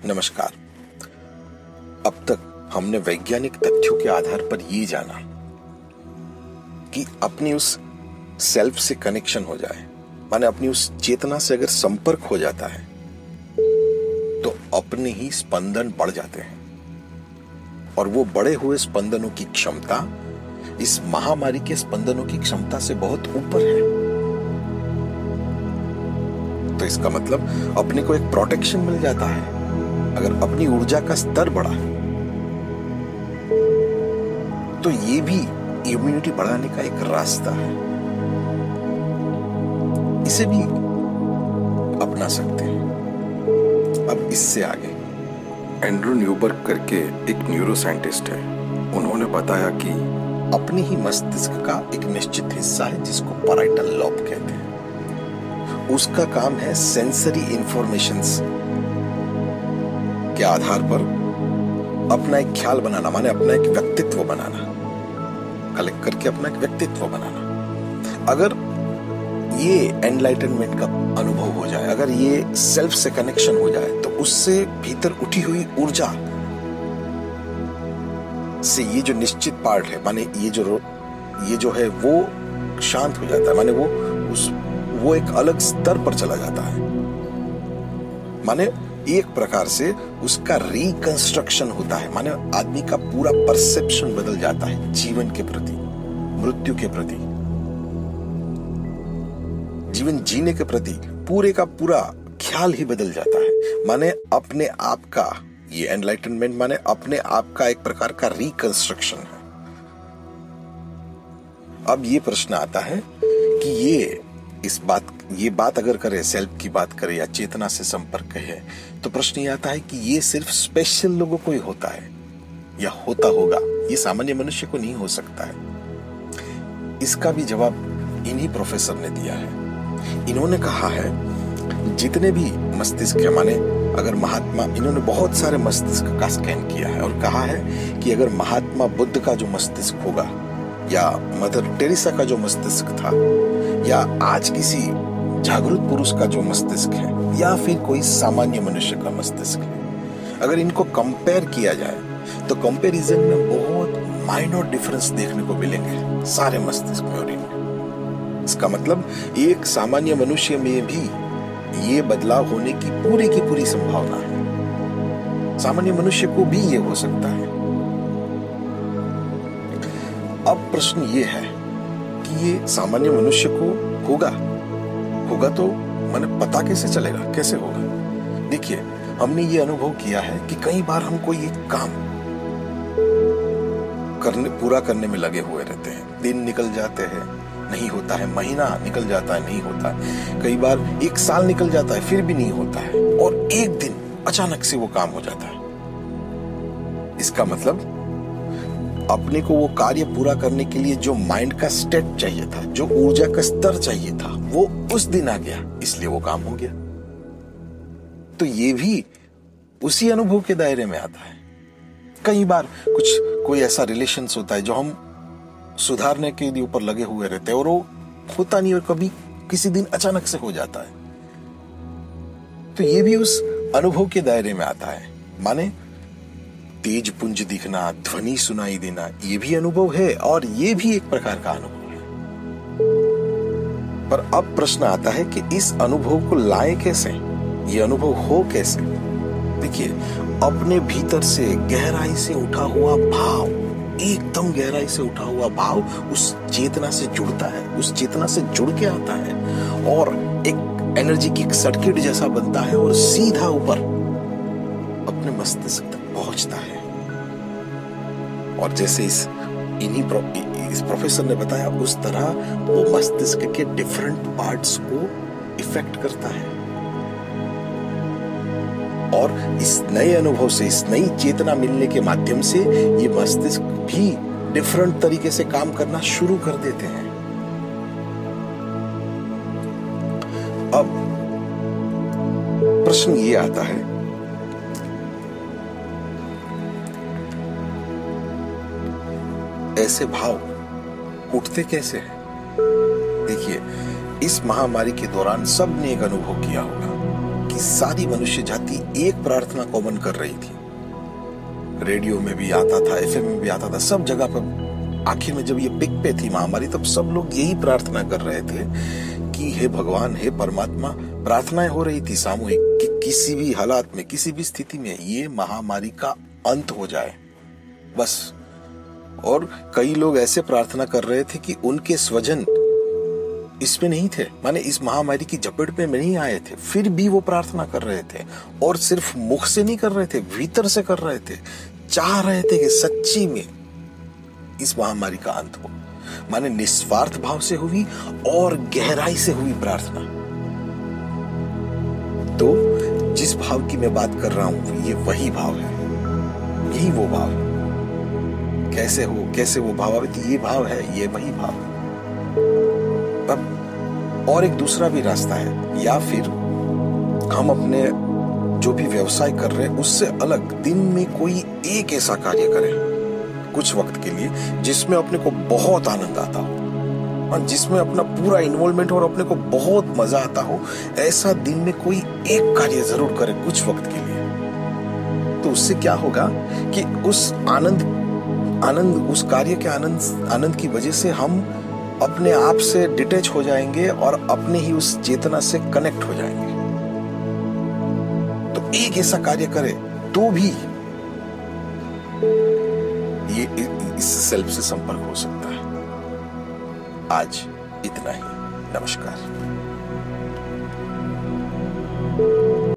नमस्कार। अब तक हमने वैज्ञानिक तथ्यों के आधार पर ये जाना कि अपनी उस सेल्फ से कनेक्शन हो जाए, माने अपनी उस चेतना से अगर संपर्क हो जाता है तो अपने ही स्पंदन बढ़ जाते हैं और वो बढ़े हुए स्पंदनों की क्षमता इस महामारी के स्पंदनों की क्षमता से बहुत ऊपर है। तो इसका मतलब अपने को एक प्रोटेक्शन मिल जाता है। अगर अपनी ऊर्जा का स्तर बढ़ा तो ये भी इम्यूनिटी बढ़ाने का एक रास्ता है, इसे भी अपना सकते हैं। अब इससे आगे एंड्रू न्यूबर्ग करके एक न्यूरो साइंटिस्ट है। उन्होंने बताया कि अपने ही मस्तिष्क का एक निश्चित हिस्सा है जिसको पैराइटल लॉब कहते हैं। उसका काम है सेंसरी इंफॉर्मेशंस के आधार पर अपना एक ख्याल बनाना, माने अपना एक व्यक्तित्व बनाना, कलेक्ट करके अपना एक व्यक्तित्व बनाना। अगर ये एनलाइटनमेंट का अनुभव हो जाए, अगर ये सेल्फ से कनेक्शन हो जाए तो उससे भीतर उठी हुई ऊर्जा से ये जो निश्चित पार्ट है, माने ये जो है वो शांत हो जाता है, माने वो एक अलग स्तर पर चला जाता है। माने एक प्रकार से उसका रिकंस्ट्रक्शन होता है, माने आदमी का पूरा परसेप्शन बदल जाता है जीवन के प्रति, मृत्यु के प्रति, जीवन जीने के प्रति पूरे का पूरा ख्याल ही बदल जाता है। माने अपने आप का ये एनलाइटनमेंट माने अपने आप का एक प्रकार का रिकंस्ट्रक्शन है। अब ये प्रश्न आता है कि ये बात अगर करे, सेल्फ की बात करे या चेतना से संपर्क है, तो प्रश्न ये आता है कि ये सिर्फ स्पेशल लोगों को ही होता है या होता होगा, ये सामान्य मनुष्य को नहीं हो सकता है। इसका भी जवाब इन्हीं प्रोफेसर ने दिया है। इन्होंने कहा है जितने भी मस्तिष्क है, माने अगर इन्होंने बहुत सारे मस्तिष्क का स्कैन किया है और कहा है कि अगर महात्मा बुद्ध का जो मस्तिष्क होगा या मदर टेरेसा का जो मस्तिष्क था या आज किसी जागरूक पुरुष का जो मस्तिष्क है या फिर कोई सामान्य मनुष्य का मस्तिष्क है, अगर इनको कंपेयर किया जाए तो कंपैरिजन में बहुत माइनर डिफरेंस देखने को मिलेंगे सारे मस्तिष्क में और इनमें। इसका मतलब एक सामान्य मनुष्य में भी ये बदलाव होने की पूरी संभावना है। सामान्य मनुष्य को भी ये हो सकता है। अब प्रश्न ये है कि ये सामान्य मनुष्य को होगा तो माने पता कैसे चलेगा, कैसे होगा? देखिए, हमने ये अनुभव किया है कि कई बार हम कोई एक काम पूरा करने में लगे हुए रहते हैं, दिन निकल जाते हैं, नहीं होता है, महीना निकल जाता है, नहीं होता है, कई बार एक साल निकल जाता है फिर भी नहीं होता है, और एक दिन अचानक से वो काम हो जाता है। इसका मतलब अपने को वो कार्य पूरा करने के लिए जो माइंड का स्टेट चाहिए था, जो ऊर्जा का स्तर चाहिए था, वो उस दिन आ गया, इसलिए वो काम हो गया। तो ये भी उसी अनुभव के दायरे में आता है। कई बार कोई ऐसा रिलेशंस होता है जो हम सुधारने के लिए ऊपर लगे हुए रहते हैं और वो होता नहीं और कभी किसी दिन अचानक से हो जाता है, तो ये भी उस अनुभव के दायरे में आता है। माने तेज पुंज दिखना, ध्वनि सुनाई देना, ये भी अनुभव है और ये भी एक प्रकार का अनुभव है। पर अब प्रश्न आता है कि इस अनुभव को लाए कैसे, ये अनुभव हो कैसे? देखिए, अपने भीतर से गहराई से उठा हुआ भाव, एकदम गहराई से उठा हुआ भाव उस चेतना से जुड़ता है, उस चेतना से जुड़ के आता है और एक एनर्जी की सर्किट जैसा बनता है और सीधा ऊपर अपने मस्तिष्क तक पहुंचता है। और जैसे इस प्रोफेसर ने बताया, उस तरह वो मस्तिष्क के डिफरेंट पार्ट्स को इफेक्ट करता है और इस नए अनुभव से, इस नई चेतना मिलने के माध्यम से ये मस्तिष्क भी डिफरेंट तरीके से काम करना शुरू कर देते हैं। अब प्रश्न ये आता है, ऐसे भाव उठते कैसे हैं? देखिए, इस महामारी के दौरान सबने एक अनुभव किया होगा कि सारी मनुष्य जाति एक प्रार्थना कॉमन कर रही थी। रेडियो में भी आता था, एफएम में भी आता था, सब जगह पर। आखिर में जब ये पिक पे थी महामारी, तब सब लोग यही प्रार्थना कर रहे थे कि हे भगवान, हे परमात्मा। प्रार्थनाएं हो रही थी सामूहिक कि किसी भी हालात में, किसी भी स्थिति में ये महामारी का अंत हो जाए बस। और कई लोग ऐसे प्रार्थना कर रहे थे कि उनके स्वजन इसमें नहीं थे, माने इस महामारी की झपेट में नहीं आए थे, फिर भी वो प्रार्थना कर रहे थे। और सिर्फ मुख से नहीं कर रहे थे, भीतर से कर रहे थे, चाह रहे थे कि सच्ची में इस महामारी का अंत हो। माने निस्वार्थ भाव से हुई और गहराई से हुई प्रार्थना। तो जिस भाव की मैं बात कर रहा हूं, ये वही भाव है, यही वो भाव है। कैसे वो भाव आवे, ये भाव है, ये वही भाव है। अब और एक दूसरा भी रास्ता है, या फिर हम अपने जो भी व्यवसाय कर रहे हैं उससे अलग दिन में कोई एक ऐसा कार्य करें कुछ वक्त के लिए जिसमें अपने को बहुत आनंद आता हो और जिसमें अपना पूरा इन्वॉल्वमेंट और अपने को बहुत मजा आता हो। ऐसा दिन में कोई एक कार्य जरूर करें कुछ वक्त के लिए। तो उससे क्या होगा कि उस उस कार्य के आनंद की वजह से हम अपने आप से डिटैच हो जाएंगे और अपने ही उस चेतना से कनेक्ट हो जाएंगे। तो एक ऐसा कार्य करे तो भी ये इस सेल्फ से संपर्क हो सकता है। आज इतना ही। नमस्कार।